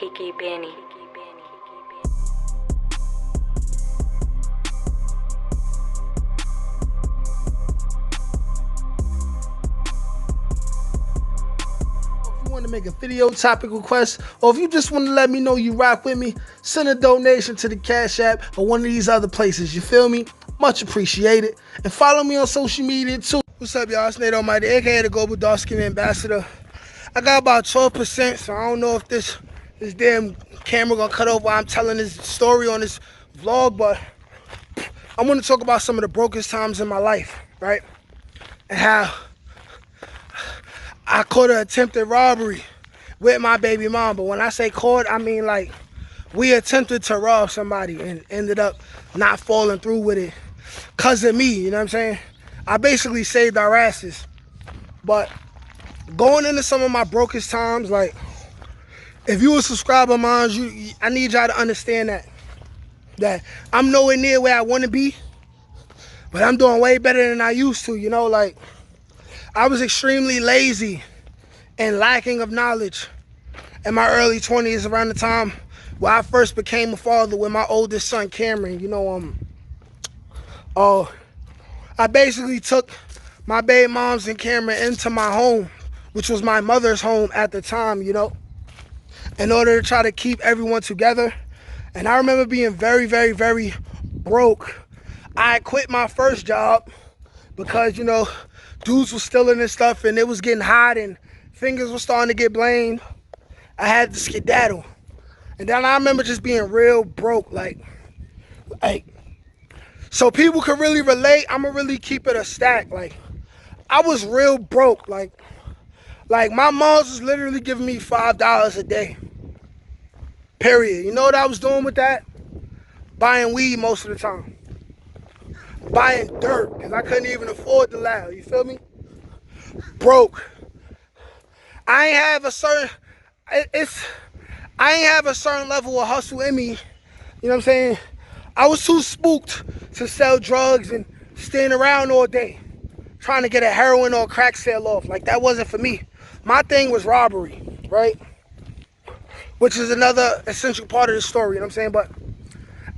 Kiki Benny. Want to make a video topic request, or if you just want to let me know you rock with me, send a donation to the Cash App or one of these other places, you feel me? Much appreciated. And follow me on social media too. What's up, y'all? It's Nate Almighty, aka the Global Dark Skin Ambassador. I got about 12%, so I don't know if this damn camera gonna cut off while I'm telling this story on this vlog, but I want to talk about some of the brokest times in my life, right? And how I caught an attempted robbery with my baby mom. But when I say caught, I mean like we attempted to rob somebody and ended up not falling through with it because of me, you know what I'm saying? I basically saved our asses. But going into some of my brokest times, like if you a subscriber of mine, I need y'all to understand that I'm nowhere near where I want to be, but I'm doing way better than I used to, you know? Like, I was extremely lazy and lacking of knowledge in my early 20s, around the time where I first became a father with my oldest son, Cameron. You know, I basically took my baby moms and Cameron into my home, which was my mother's home at the time, you know, in order to try to keep everyone together. And I remember being very, very, very broke. I quit my first job because, you know, dudes were stealing and stuff, and it was getting hot, and fingers were starting to get blamed. I had to skedaddle. And then I remember just being real broke, like so people could really relate. I'ma really keep it a stack. Like, I was real broke. Like my mom's was literally giving me $5 a day. Period. You know what I was doing with that? Buying weed most of the time. Buying dirt, because I couldn't even afford the loud, you feel me? Broke. I ain't have a certain level of hustle in me, you know what I'm saying? I was too spooked to sell drugs and stand around all day trying to get a heroin or a crack sale off. Like, that wasn't for me. My thing was robbery, right? Which is another essential part of the story, you know what I'm saying? But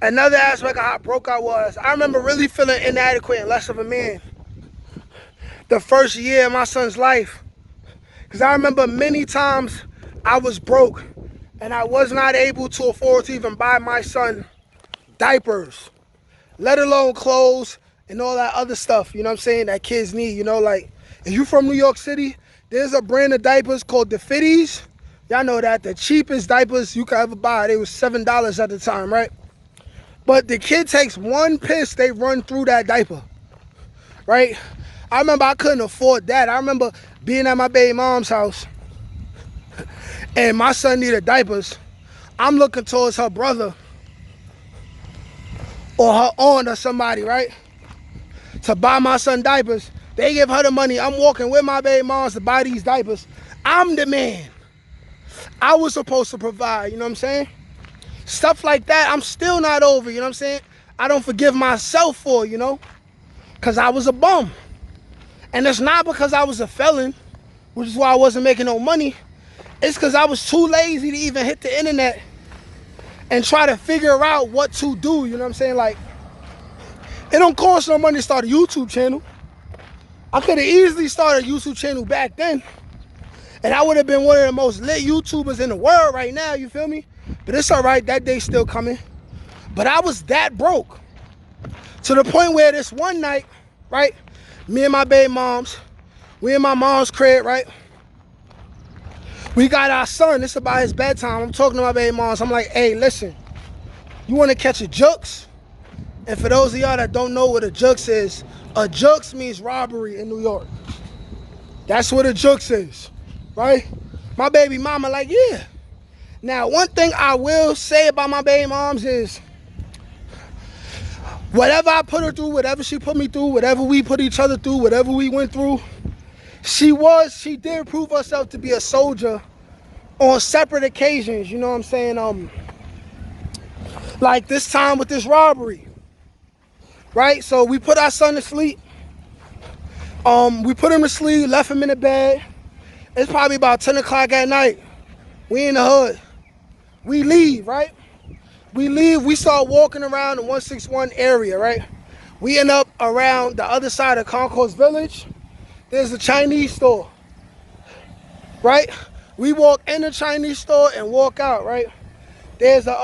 another aspect of how broke I was, I remember really feeling inadequate and less of a man the first year of my son's life. Because I remember many times I was broke and I was not able to afford to even buy my son diapers, let alone clothes and all that other stuff, you know what I'm saying, that kids need. You know, like, if you from New York City, there's a brand of diapers called the Fitties. Y'all know that, the cheapest diapers you could ever buy. They was $7 at the time, right? But the kid takes one piss, they run through that diaper, right? I remember I couldn't afford that. I remember being at my baby mom's house and my son needed diapers. I'm looking towards her brother or her aunt or somebody, right, to buy my son diapers. They give her the money. I'm walking with my baby moms to buy these diapers. I'm the man. I was supposed to provide, you know what I'm saying? Stuff like that, I'm still not over, you know what I'm saying? I don't forgive myself for, you know, because I was a bum. And it's not because I was a felon, which is why I wasn't making no money. It's because I was too lazy to even hit the internet and try to figure out what to do, you know what I'm saying? Like, it don't cost no money to start a YouTube channel. I could have easily started a YouTube channel back then, and I would have been one of the most lit YouTubers in the world right now, you feel me? But it's all right, that day's still coming. But I was that broke, to the point where this one night, right, me and my baby moms, we in my mom's crib, right? We got our son, it's about his bedtime. I'm talking to my baby moms, I'm like, hey, listen, you wanna catch a jux? And for those of y'all that don't know what a jux is, a jux means robbery in New York. That's what a jux is, right? My baby mama like, yeah. Now, one thing I will say about my baby moms is, whatever I put her through, whatever she put me through, whatever we put each other through, whatever we went through, she did prove herself to be a soldier on separate occasions, you know what I'm saying? Like this time with this robbery, right? So we put our son to sleep. We put him to sleep, left him in the bed. It's probably about 10 o'clock at night. We in the hood. We leave, right? We leave, we start walking around the 161 area, right? We end up around the other side of Concourse Village. There's a Chinese store, right? We walk in the Chinese store and walk out, right? There's a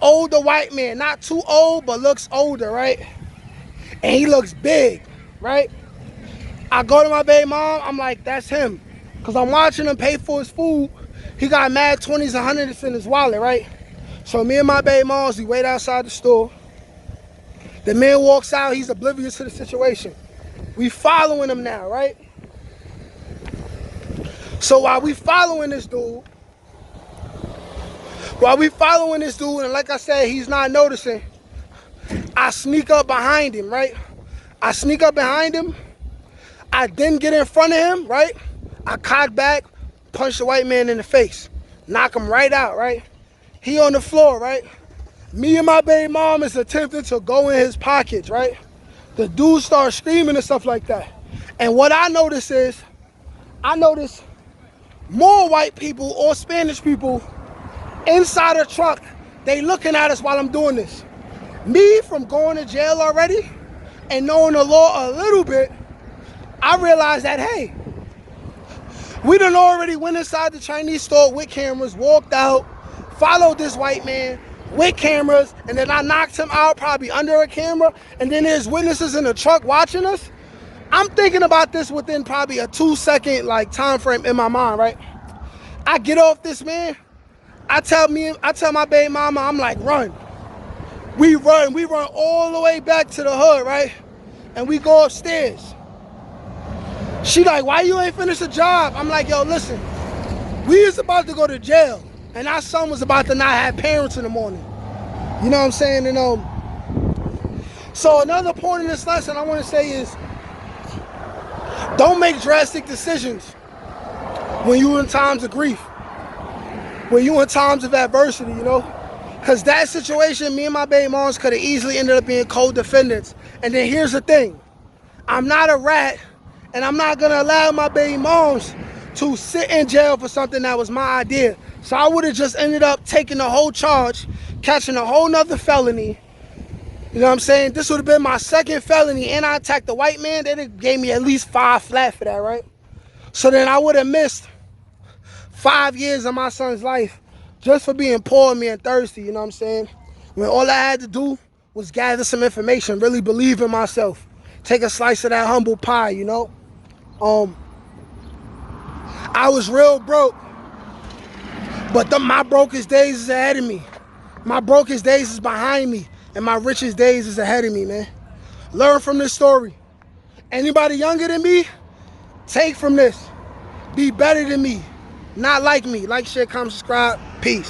older white man, not too old, but looks older, right? And he looks big, right? I go to my baby mom, I'm like, that's him. Because I'm watching him pay for his food. He got mad 20s and 100s in his wallet, right? So me and my baby moms, we wait outside the store. The man walks out, he's oblivious to the situation. We following him now, right? So while we following this dude, and like I said, he's not noticing, I sneak up behind him, right? I sneak up behind him. I then get in front of him, right? I cock back, punch the white man in the face, knock him right out, right? He on the floor, right? Me and my baby mom is attempting to go in his pockets, right? The dude starts screaming and stuff like that. And what I notice is, more white people or Spanish people inside the truck. They looking at us while I'm doing this. Me, from going to jail already and knowing the law a little bit, I realized that, hey, we done already went inside the Chinese store with cameras, walked out, followed this white man with cameras, and then I knocked him out probably under a camera, and then there's witnesses in the truck watching us. I'm thinking about this within probably a 2-second time frame in my mind, right? I get off this man. I tell my baby mama, I'm like, run. We run all the way back to the hood, right? And we go upstairs. She like, why you ain't finished the job? I'm like, yo, listen, we is about to go to jail, and our son was about to not have parents in the morning. You know what I'm saying? And so another point in this lesson I want to say is, don't make drastic decisions when you're in times of grief, when you're in times of adversity, you know? Because that situation, me and my baby moms could have easily ended up being co-defendants. And then here's the thing. I'm not a rat, and I'm not going to allow my baby moms to sit in jail for something that was my idea. So I would have just ended up taking the whole charge, catching a whole nother felony. You know what I'm saying? This would have been my second felony, and I attacked the white man. They gave me at least 5 flat for that, right? So then I would have missed 5 years of my son's life just for being poor and being thirsty, you know what I'm saying? When all I had to do was gather some information, really believe in myself, take a slice of that humble pie, you know? I was real broke, but my brokest days is ahead of me. My brokest days is behind me, and my richest days is ahead of me, man. Learn from this story. Anybody younger than me, take from this. Be better than me. Not like me. Like, share, comment, subscribe. Peace.